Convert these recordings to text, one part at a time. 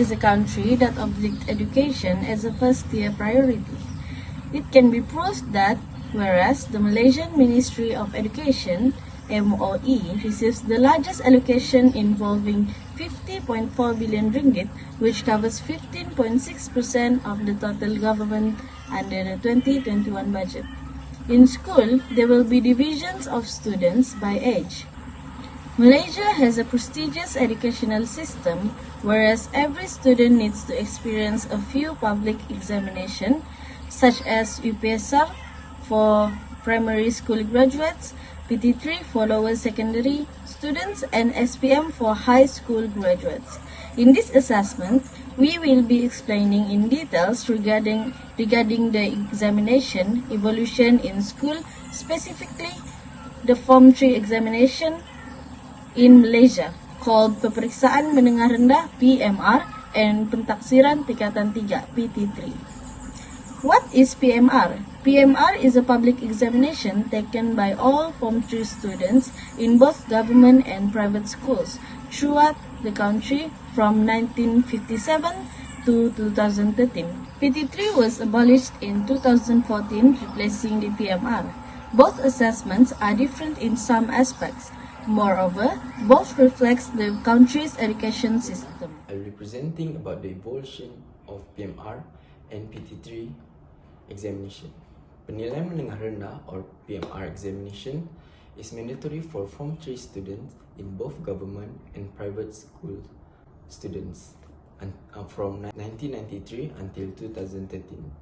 is a country that obliged education as a first-tier priority. It can be proved that whereas the Malaysian Ministry of Education MOE receives the largest allocation involving 50.4 billion ringgit, which covers 15.6% of the total government under the 2021 budget. In school, there will be divisions of students by age. Malaysia has a prestigious educational system, whereas every student needs to experience a few public examinations, such as UPSR for primary school graduates, PT3 for lower secondary students, and SPM for high school graduates. In this assessment, we will be explaining in details regarding the examination evolution in school, specifically the Form 3 examination in Malaysia, called Peperiksaan Menengah Rendah PMR and Pentaksiran Tingkatan 3 PT3. What is PMR? PMR is a public examination taken by all Form 3 students in both government and private schools throughout the country from 1957 to 2013. PT3 was abolished in 2014, replacing the PMR. Both assessments are different in some aspects. Moreover, both reflects the country's education system. I'm representing about the evolution of PMR and PT3 examination. Penilaian menengah rendah or PMR examination is mandatory for Form 3 students in both government and private school students from 1993 until 2013.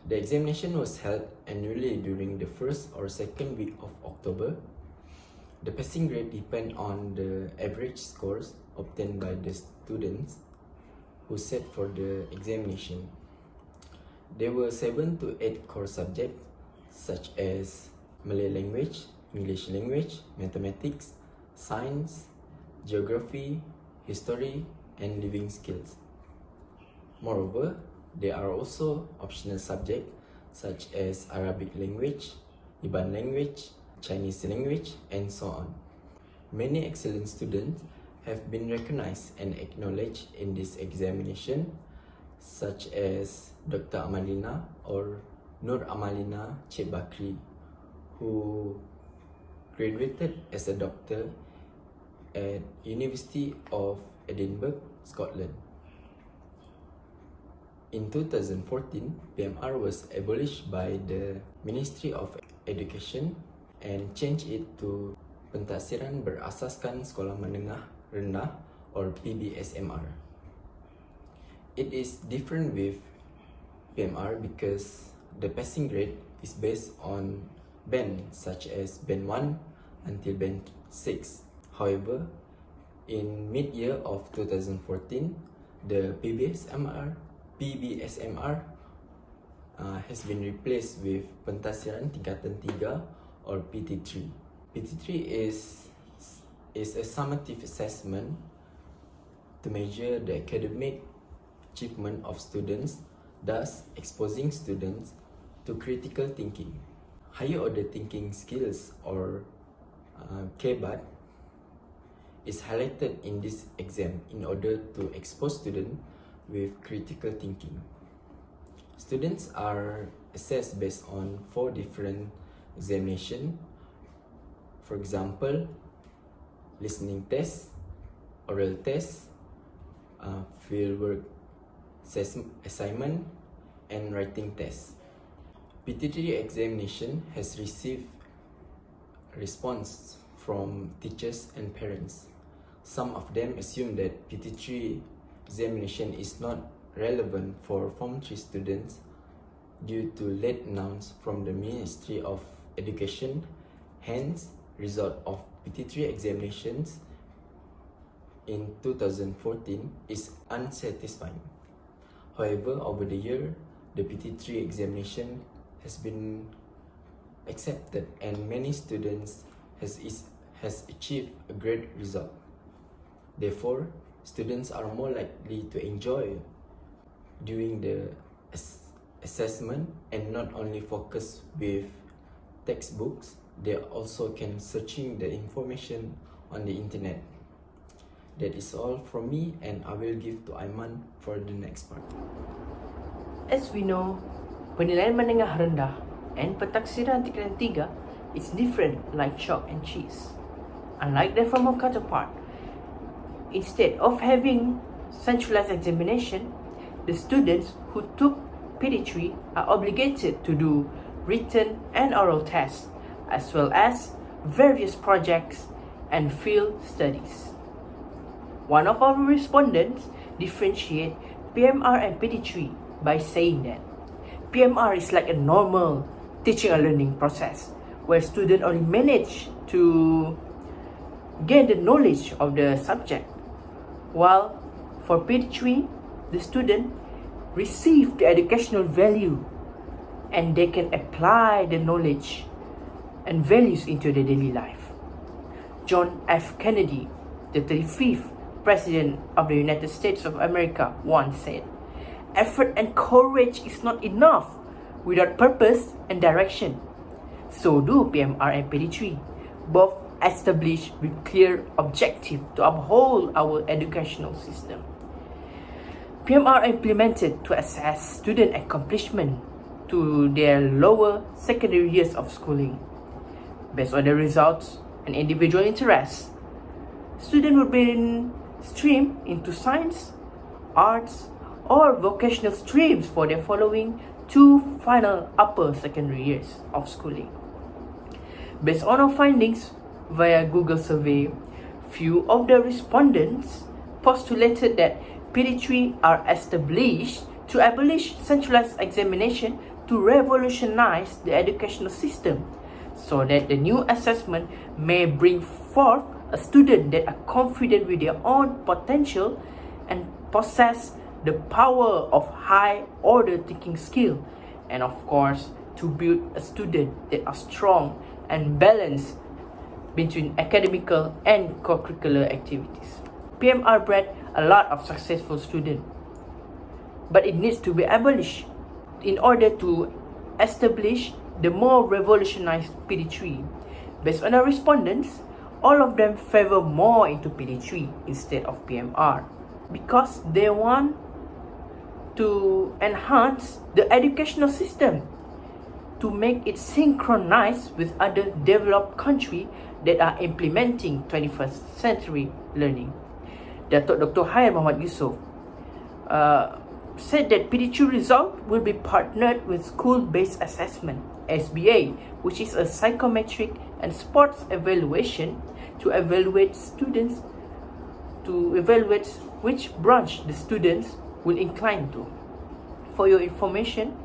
The examination was held annually during the first or second week of October. The passing grade depends on the average scores obtained by the students who sat for the examination. There were 7 to 8 core subjects such as Malay language, English language, mathematics, science, geography, history, and living skills. Moreover, there are also optional subjects such as Arabic language, Iban language, Chinese language, and so on. Many excellent students have been recognized and acknowledged in this examination, such as Dr. Amalina or Nur Amalina Cik Bakri, who graduated as a doctor at University of Edinburgh, Scotland. In 2014, PMR was abolished by the Ministry of Education and changed it to Pentaksiran Berasaskan Sekolah Menengah Rendah or PBSMR. It is different with PMR because the passing grade is based on band such as band 1 until band 6. However, in mid-year of 2014, the PBSMR has been replaced with Pentaksiran Tingkatan 3 or PT3. PT3 is a summative assessment to measure the academic achievement of students, thus exposing students to critical thinking. Higher order thinking skills or KBAT is highlighted in this exam in order to expose students with critical thinking. Students are assessed based on 4 different examinations. For example, listening test, oral test, fieldwork assignment, and writing test. PT3 examination has received response from teachers and parents. Some of them assume that PT3 examination is not relevant for Form 3 students due to late announcement from the Ministry of Education. Hence, result of PT3 examinations in 2014 is unsatisfying. However, over the year, the PT3 examination has been accepted and many students has achieved a great result. Therefore, students are more likely to enjoy during the assessment and not only focus with textbooks, they also can searching the information on the internet. That is all from me, and I will give to Aiman for the next part. As we know, penilaian menengah rendah and pentaksiran tingkatan 3 is different like chalk and cheese. Unlike their former counterpart, instead of having centralized examination, the students who took PD3 are obligated to do written and oral tests, as well as various projects and field studies. One of our respondents differentiate PMR and PD3 by saying that PMR is like a normal teaching and learning process where students only manage to gain the knowledge of the subject, while for PD3, the student receive the educational value and they can apply the knowledge and values into their daily life. John F. Kennedy, the 35th President of the United States of America, once said, "Effort and courage is not enough without purpose and direction." So do PMR and PD3, both established with clear objective to uphold our educational system. PMR are implemented to assess student accomplishment to their lower secondary years of schooling. Based on the results and individual interests, students will be streamed into science, arts, or vocational streams for their following 2 final upper secondary years of schooling. Based on our findings via Google survey, few of the respondents postulated that PD3 are established to abolish centralized examination to revolutionize the educational system, so that the new assessment may bring forth a student that are confident with their own potential and possess the power of high order thinking skill, and of course to build a student that are strong and balanced between academical and co-curricular activities. PMR bred a lot of successful students, but it needs to be abolished in order to establish the more revolutionized PD3. Based on our respondents, all of them favor more into PD3 instead of PMR because they want to enhance the educational system to make it synchronized with other developed countries that are implementing 21st century learning. Datuk Dr. Hayat Muhammad Yusof said that PD3 result will be partnered with school-based assessment, SBA, which is a psychometric and sports evaluation to evaluate which branch the students will incline to. For your information,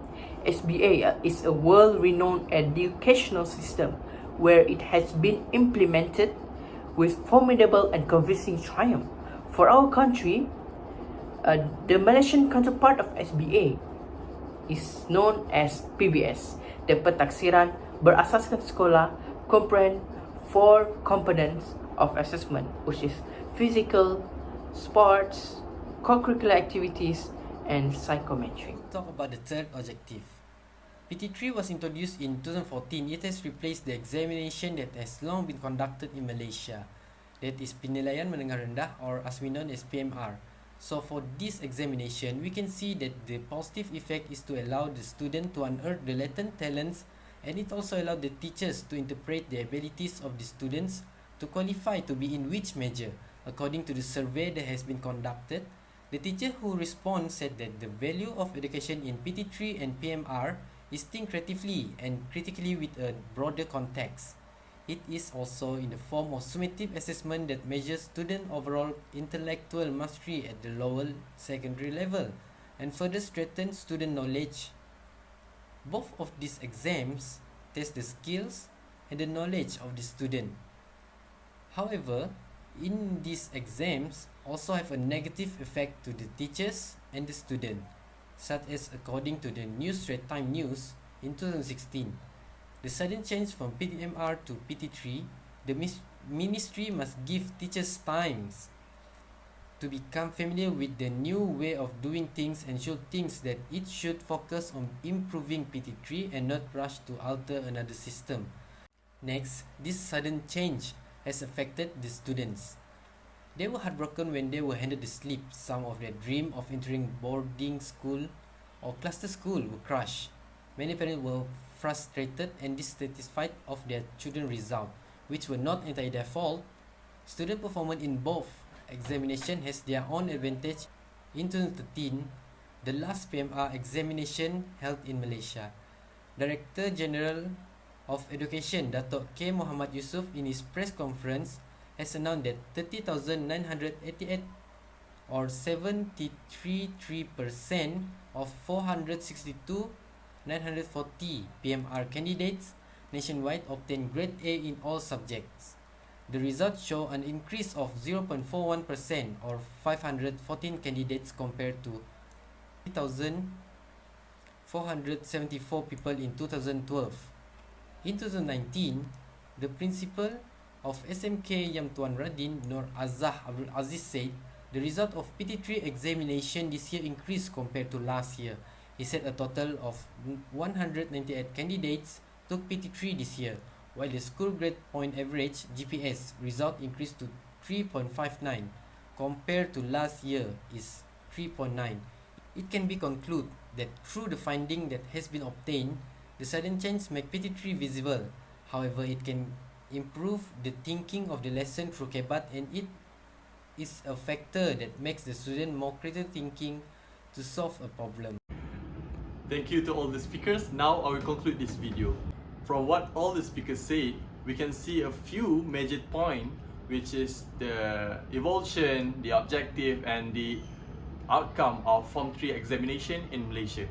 SBA is a world-renowned educational system where it has been implemented with formidable and convincing triumph. For our country, the Malaysian counterpart of SBA is known as PBS. The pentaksiran berasaskan sekolah comprehend 4 components of assessment, which is physical, sports, co-curricular activities, and psychometry. Talk about the third objective. PT3 was introduced in 2014. It has replaced the examination that has long been conducted in Malaysia, that is penilaian menengah rendah, or as we know as PMR. So for this examination, we can see that the positive effect is to allow the student to unearth the latent talents, and it also allowed the teachers to interpret the abilities of the students to qualify to be in which major. According to the survey that has been conducted, the teacher who responded said that the value of education in PT3 and PMR is think creatively and critically with a broader context. It is also in the form of summative assessment that measures student overall intellectual mastery at the lower secondary level and further strengthens student knowledge. Both of these exams test the skills and the knowledge of the student. However, in these exams also have a negative effect to the teachers and the student, such as according to the News Straits Times News in 2016. The sudden change from PMR to PT3, the ministry must give teachers time to become familiar with the new way of doing things and should think that it should focus on improving PT3 and not rush to alter another system. Next, this sudden change has affected the students. They were heartbroken when they were handed the slip. Some of their dream of entering boarding school or cluster school were crushed. Many parents were frustrated and dissatisfied of their children's result, which were not entirely their fault. Student performance in both examination has their own advantage. In 2013, the last PMR examination held in Malaysia. Director General of Education, Dato' K. Muhammad Yusuf, in his press conference, has announced that 30,988 or 73.3% of 462,940 PMR candidates nationwide obtained grade A in all subjects. The results show an increase of 0.41% or 514 candidates compared to 3,474 people in 2012. In 2019, the principal of SMK Yam Tuan Radin, Nur Azah Abdul Aziz, said the result of PT3 examination this year increased compared to last year. He said a total of 198 candidates took PT3 this year, while the school grade point average GPS result increased to 3.59 compared to last year is 3.9. It can be concluded that through the finding that has been obtained, the sudden change make PT3 visible. However, it can improve the thinking of the lesson through KEBAT, and it is a factor that makes the student more critical thinking to solve a problem. Thank you to all the speakers. Now I will conclude this video. From what all the speakers said, we can see a few major points, which is the evolution, the objective, and the outcome of Form 3 examination in Malaysia.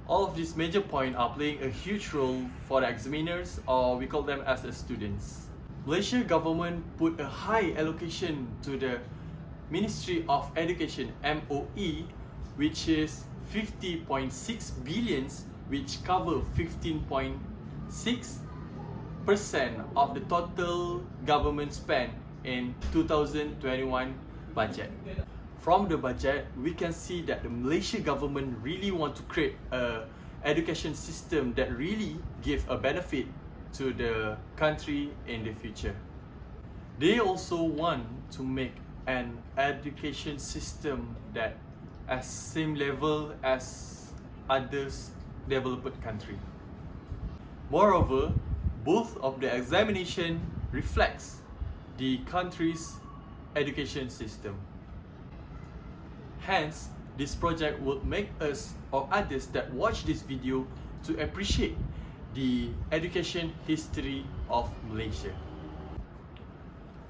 All of these major points are playing a huge role for the examiners, or we call them as the students. Malaysia government put a high allocation to the Ministry of Education MOE, which is 50.6 billion, which cover 15.6% of the total government spend in 2021 budget. From the budget, we can see that the Malaysia government really want to create a education system that really give a benefit to the country in the future. They also want to make an education system that at same level as others developed country. Moreover, both of the examination reflects the country's education system. Hence, this project will make us or others that watch this video to appreciate the education history of Malaysia.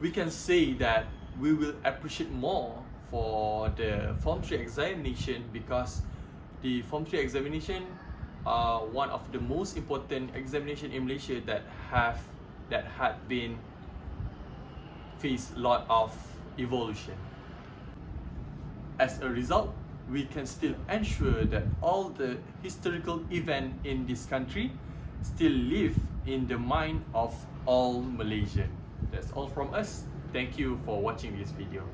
We can say that we will appreciate more for the Form 3 examination because the Form 3 examination are one of the most important examination in Malaysia that had been faced a lot of evolution. As a result, we can still ensure that all the historical events in this country still live in the mind of all Malaysians. That's all from us. Thank you for watching this video.